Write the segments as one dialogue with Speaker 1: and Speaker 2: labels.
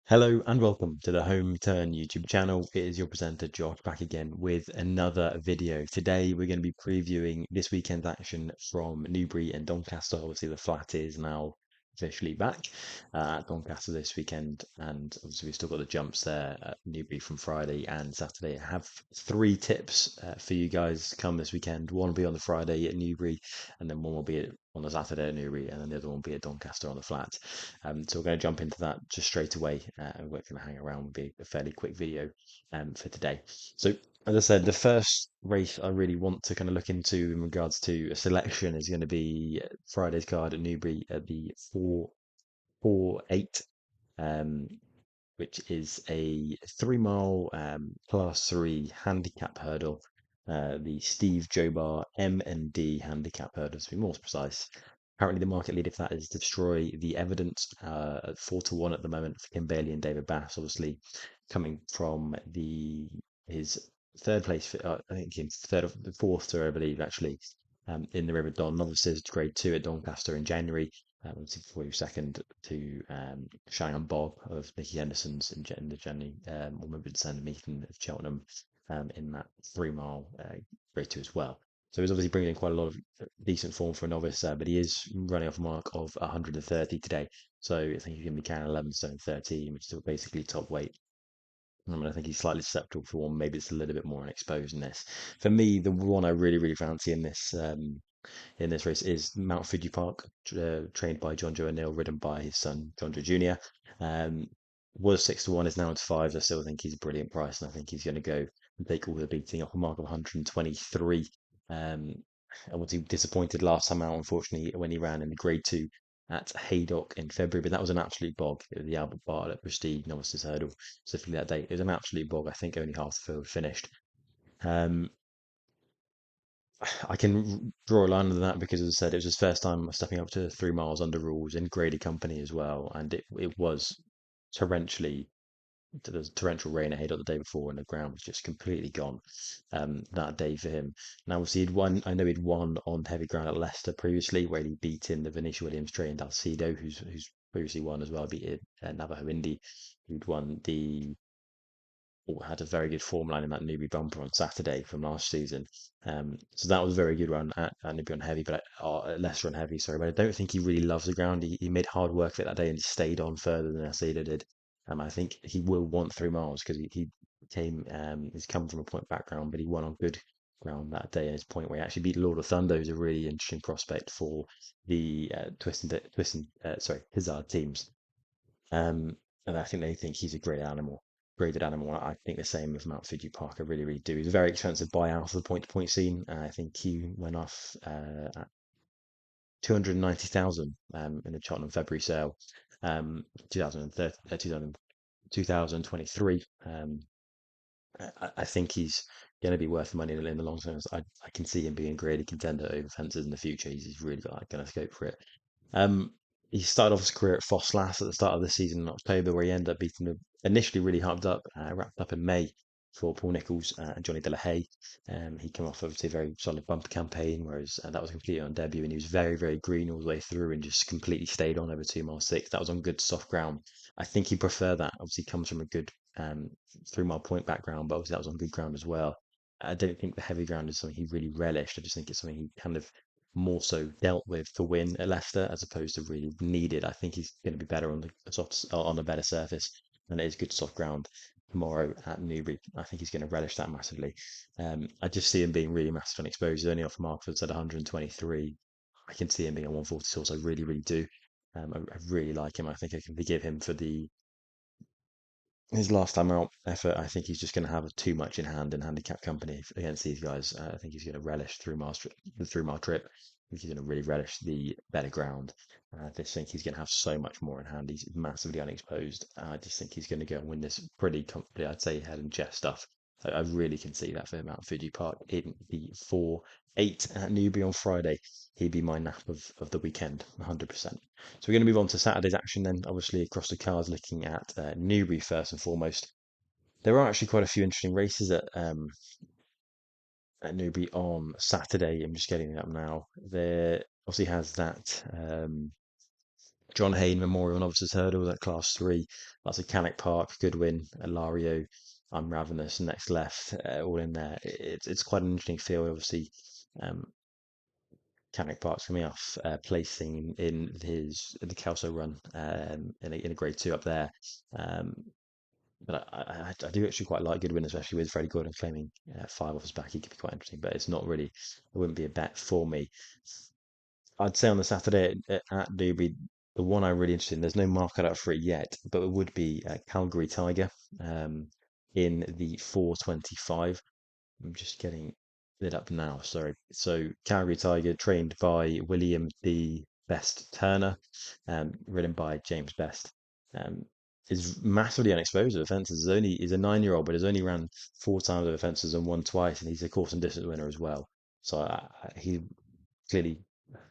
Speaker 1: Hello and welcome to the Home Turn YouTube channel. It is your presenter Josh back again with another video. Today we're going to be previewing this weekend's action from Newbury and Doncaster. Obviously the flat is now officially back at Doncaster this weekend, and obviously we've still got the jumps there at Newbury from Friday and Saturday. I have three tips for you guys come this weekend. One will be on the Friday at Newbury, and then one will be on the Saturday at Newbury, and then the other one will be at Doncaster on the flat. So we're going to jump into that just straight away. We're going to hang around with a fairly quick video for today. So as I said, the first race I really want to kind of look into in regards to a selection is going to be Friday's card at Newbury at the 448, um, which is a 3 mile class 3 handicap hurdle. The Steve Jobar M&D handicap hurdle, to be more precise. Currently, the market leader for that is Destroy the Evidence at 4-1 at the moment for Kim Bailey and David Bass. Obviously, coming from his third place, I think his fourth tour, I believe, actually, in the River Don Novices Grade 2 at Doncaster in January. Obviously, before he was second to Cheyenne Bob of Nicky Henderson's in the January, or maybe December meeting of Cheltenham in that 3 mile Grade 2 as well. So he's obviously bringing in quite a lot of decent form for a novice, but he is running off a mark of 130 today. So I think he's going to be carrying 11 stone 13, which is basically top weight. I think he's slightly susceptible for one. Maybe it's a little bit more unexposed in this. For me, the one I really fancy in this race is Mount Fuji Park, trained by John Joe O'Neill, ridden by his son John Joe Jr. Um, was 6-1, is now into fives. I still think he's a brilliant price, and I think he's going to go and take all the beating off a mark of 123. Um, I was disappointed last time out, unfortunately, when he ran in the Grade 2 at Haydock in February, but that was an absolute bog. It was the Albert Bartlett Prestige Novices Hurdle, specifically that day. It was an absolute bog. I think only half the field finished. Um, I can draw a line under that because, as I said, it was his first time stepping up to 3 miles under rules in Grady company as well, and it was torrentially there was torrential rain ahead of the day before, and the ground was just completely gone that day for him. Now, obviously, he'd won. I know he'd won on heavy ground at Leicester previously, where he beat in the Venetia Williams trained Alcedo, who's previously won as well, beat Navajo Indy, who'd won the had a very good form line in that Newbury bumper on Saturday from last season. So that was a very good run at Newbury on heavy, but at Leicester on heavy, sorry. But I don't think he really loves the ground. He made hard work of it that day and he stayed on further than Acedo did. I think he will want 3 miles because he's come from a point background, but he won on good ground that day. And his point where he actually beat Lord of Thunder, who's a really interesting prospect for the sorry, Hazard teams. And I think they think he's a graded animal. I think the same of Mount Fuji Park. I really do. He's a very expensive buyout for the point-to-point scene. I think he went off at 290,000 in the Cheltenham February sale, 2030, 2023. I think he's going to be worth the money in the long term. I can see him being a graded contender over fences in the future. He's really got going to scope for it. Um, he started off his career at Fosslas at the start of the season in October, where he ended up beating the initially really hyped up, wrapped up in May for Paul Nicholls and Johnny Delahaye. He came off obviously a very solid bumper campaign, whereas that was completely on debut, and he was very green all the way through and just completely stayed on over 2 mile 6. That was on good soft ground. I think he prefer that. Obviously, comes from a good 3 mile point background, but obviously that was on good ground as well. I don't think the heavy ground is something he really relished. I just think it's something he kind of more so dealt with to win at Leicester as opposed to really needed. I think he's going to be better on the on a better surface and it is good soft ground tomorrow at Newbury. I think he's going to relish that massively. I just see him being really massive unexposed. He's only off Markford's at 123. I can see him being a 140 source. I really do. I really like him. I think I can forgive him for his last time out effort. I think he's just going to have too much in hand in handicap company against these guys. I think he's going to relish the 3 mile trip. I think he's going to really relish the better ground. I just think he's going to have so much more in hand. He's massively unexposed. I just think he's going to go and win this pretty comfortably. I'd say head and chest stuff. I really can see that for him out at Fuji Park in the 4-8 at Newbury on Friday. He'd be my nap of the weekend, 100%. So we're going to move on to Saturday's action then, obviously across the cards, looking at Newbury first and foremost. There are actually quite a few interesting races at Newbury on Saturday. I'm just getting it up now. There obviously has that John Hayne Memorial Novices Hurdle at Class 3. That's a Cannock Park, Goodwin, Lario, I'm Ravenous, Next Left, all in there. It's quite an interesting field. Obviously, um, Cannock Park's coming off placing in the Kelso run in a grade two up there. Um, but I do actually quite like Goodwin, especially with Freddie Gordon claiming five off his back. He could be quite interesting, but it's not really, it wouldn't be a bet for me. I'd say on the Saturday at Newbury, the one I'm really interested in, there's no market out for it yet, but it would be Calgary Tiger um, in the 425. I'm just getting it up now, sorry. So Calgary Tiger trained by William D. Best Turner, ridden by James Best. Um, is massively unexposed at fences. He's a 9-year-old, but has only ran four times over fences and won twice, and he's a course and distance winner as well. So he clearly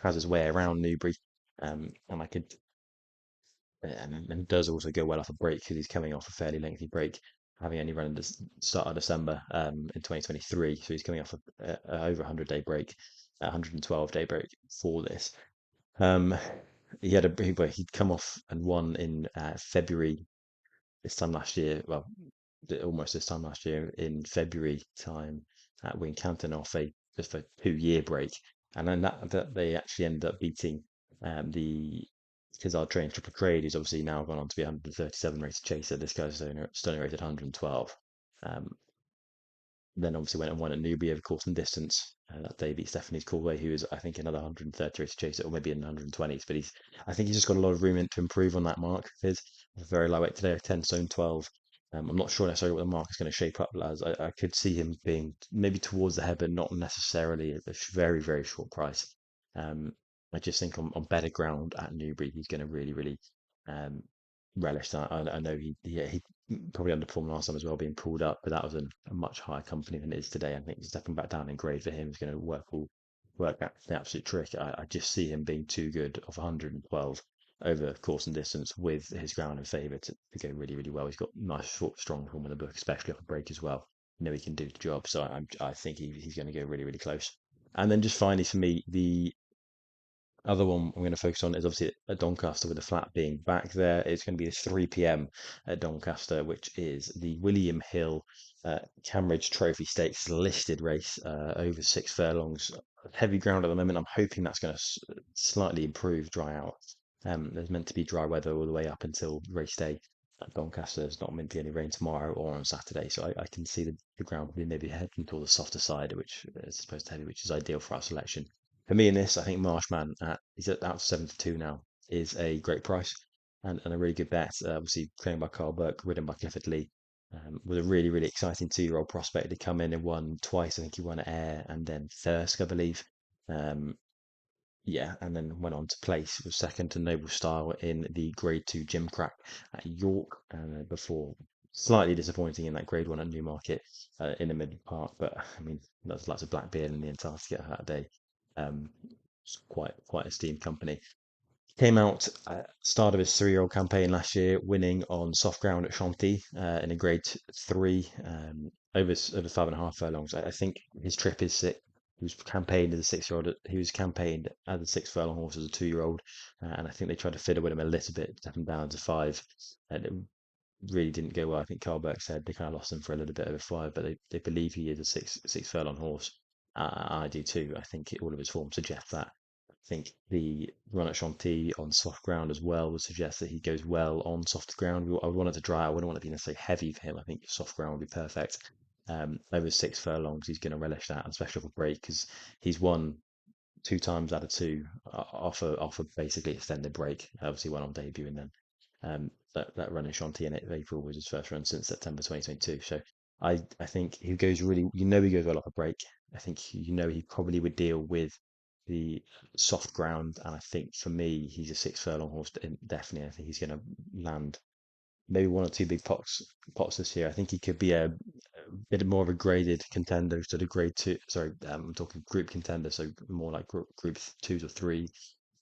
Speaker 1: has his way around Newbury, and I could and does also go well off a break because he's coming off a fairly lengthy break, having only run the start of December in 2023. So he's coming off a over 100-day break, 112-day break for this. Um, he'd come off and won in February this time last year. Well, almost this time last year in February time at Wincanton off a just a 2-year break, and then that they actually ended up beating the Kizard Train Triple Trade, who's obviously now gone on to be 137 rated chaser. This guy's only rated 112. Um, then obviously went and won at Newbury over course and distance. That day beat Stephanie's Coolway, who is I think another 130 race chaser, or maybe in 120s. But I think he's just got a lot of room to improve on that mark. His very lightweight today, 10 stone 12. I'm not sure necessarily what the mark is going to shape up as. I could see him being maybe towards the head, but not necessarily at a very, very short price. Um, I just think on better ground at Newbury, he's going to really, really um, relish that. I know he probably underperformed last time as well, being pulled up, but that was a much higher company than it is today. I think stepping back down in grade for him is going to work out the absolute trick. I just see him being too good of 112 over course and distance with his ground in favour to go really, really well. He's got nice, strong form in the book, especially off a break as well. You know he can do the job, so I think he's going to go really, really close. And then just finally for me, the other one I'm going to focus on is obviously at Doncaster with the flat being back there. It's going to be 3 p.m. at Doncaster, which is the William Hill Cambridge Trophy Stakes listed race over 6 furlongs. Heavy ground at the moment. I'm hoping that's going to slightly improve, dry out. There's meant to be dry weather all the way up until race day at Doncaster. There's not meant to be any rain tomorrow or on Saturday, so I can see the ground maybe heading toward the softer side, which is supposed to heavy, which is ideal for our selection. For me in this, I think Marshman he's at out 7 to 2 now is a great price and a really good bet. Obviously, trained by Carl Burke, ridden by Clifford Lee, was a really really exciting 2-year-old prospect to come in and won twice. I think he won at Ayr and then Thirsk, I believe. Um, yeah, and then went on to place was second to Noble Style in the Grade Two Gym Crack at York, before slightly disappointing in that Grade One at Newmarket in the Middle Park. But I mean, that's lots of Blackbeard in the Antarctica that day. It's quite esteemed company. Came out start of his 3-year-old campaign last year, winning on soft ground at Chantilly in a Grade Three, over 5.5 furlongs. I think his trip is sick. He was campaigned as a 6-year-old. He was campaigned as a 6 furlong horse as a 2-year-old, and I think they tried to fiddle with him a little bit, step him down to 5, and it really didn't go well. I think Carl Burke said they kind of lost him for a little bit over 5, but they believe he is a six furlong horse. I do too. I think all of his form suggests that. I think the run at Chantilly on soft ground as well would suggest that he goes well on soft ground. I would want it to dry. I wouldn't want it to be necessarily heavy for him. I think soft ground would be perfect. Over 6 furlongs, he's going to relish that, especially off a break, because he's won 2 times out of 2 off a basically extended break. Obviously, one on debut, and then that run in Chantilly in April was his first run since September 2022. So I think he goes really, he goes well off a break. I think he probably would deal with the soft ground, and I think for me he's a 6 furlong horse. Definitely, I think he's going to land maybe one or two big pots this year. I think he could be a bit more of a graded contender instead of grade two. Sorry, I'm talking group contender, so more like group twos or three,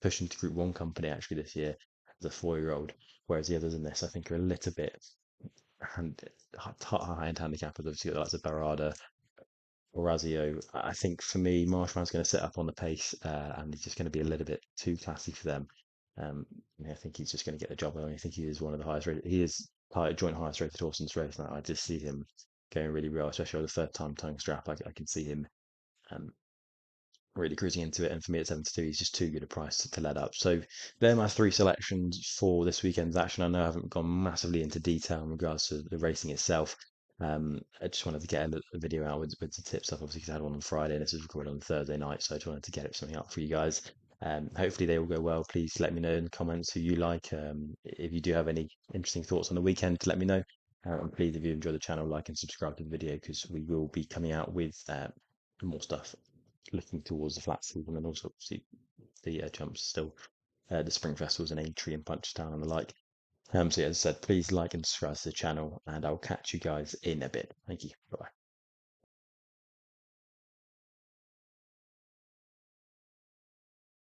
Speaker 1: pushing to group one company actually this year as a 4-year-old. Whereas the others in this, I think, are a little bit hand, high-end handicappers. Obviously, that's a Barada, Orazio. I think for me, Marshman's going to set up on the pace, and he's just going to be a little bit too classy for them. I think he's just going to get the job. I think he is one of the highest rated. He is joint highest rated horse in this race. And I just see him going really well, especially on the third time tongue strap. I can see him um, really cruising into it. And for me at 72, he's just too good a price to let up. So they're my three selections for this weekend's action. I know I haven't gone massively into detail in regards to the racing itself. I just wanted to get a video out with the tip stuff, obviously, because I had one on Friday and this is recorded on Thursday night. So I just wanted to get something up for you guys. Hopefully they all go well. Please let me know in the comments who you like. If you do have any interesting thoughts on the weekend, let me know. And please, if you enjoy the channel, like and subscribe to the video because we will be coming out with more stuff looking towards the flat season and also obviously the jumps still, the spring festivals in Aintree and Punchestown and the like. So yeah, as I said, please like and subscribe to the channel and I'll catch you guys in a bit. Thank you. Bye.